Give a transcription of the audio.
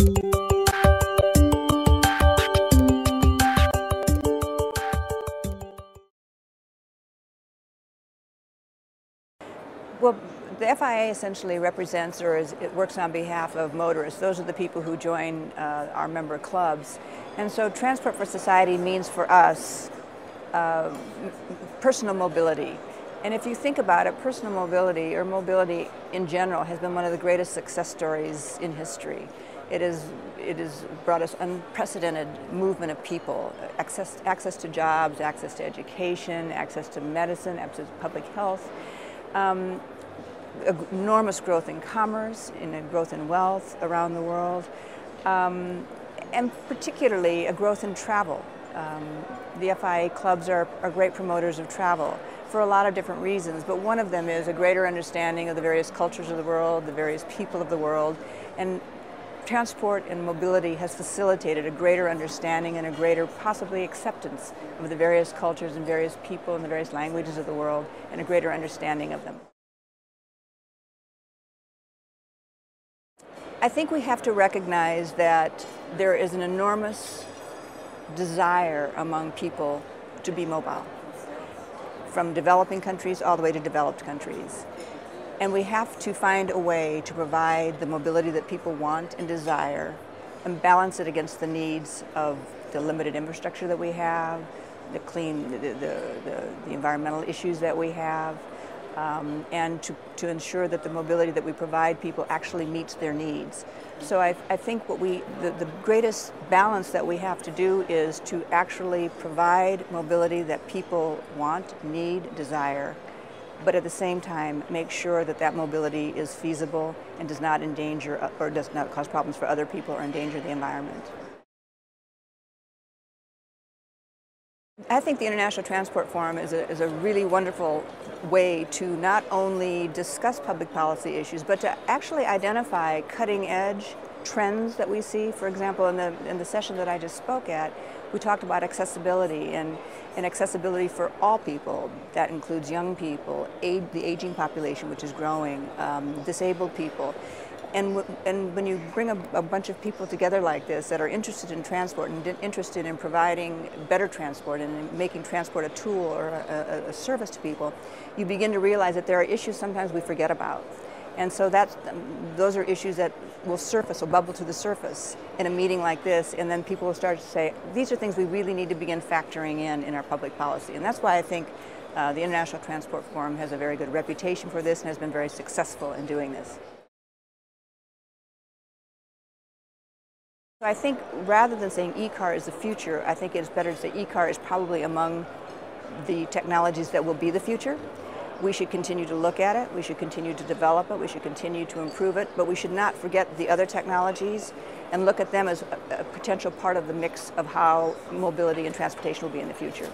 Well, the FIA essentially represents, or it works on behalf of motorists. Those are the people who join our member clubs. And so Transport for Society means for us personal mobility. And if you think about it, personal mobility, or mobility in general, has been one of the greatest success stories in history. It has brought us unprecedented movement of people, access to jobs, access to education, access to medicine, access to public health. Enormous growth in commerce, growth in wealth around the world, and particularly a growth in travel. The FIA clubs are great promoters of travel for a lot of different reasons, but one of them is a greater understanding of the various cultures of the world, the various people of the world, and transport and mobility has facilitated a greater understanding and a greater, possibly, acceptance of the various cultures and various people and the various languages of the world, and a greater understanding of them. I think we have to recognize that there is an enormous desire among people to be mobile, from developing countries all the way to developed countries. And we have to find a way to provide the mobility that people want and desire and balance it against the needs of the limited infrastructure that we have, the environmental issues that we have, and to ensure that the mobility that we provide people actually meets their needs. So I think the greatest balance that we have to do is to actually provide mobility that people want, need, desire, but at the same time make sure that that mobility is feasible and does not endanger or does not cause problems for other people or endanger the environment. I think the International Transport Forum is a really wonderful way to not only discuss public policy issues, but to actually identify cutting-edge trends that we see. For example, in the session that I just spoke at, we talked about accessibility and accessibility for all people. That includes young people, the aging population, which is growing, disabled people. And when you bring a bunch of people together like this that are interested in transport and interested in providing better transport and making transport a tool or a service to people, you begin to realize that there are issues sometimes we forget about. And so those are issues that will bubble to the surface in a meeting like this, and then people will start to say, these are things we really need to begin factoring in our public policy. And that's why I think the International Transport Forum has a very good reputation for this and has been very successful in doing this. I think rather than saying e-car is the future, I think it's better to say e-car is probably among the technologies that will be the future. We should continue to look at it, we should continue to develop it, we should continue to improve it, but we should not forget the other technologies and look at them as a potential part of the mix of how mobility and transportation will be in the future.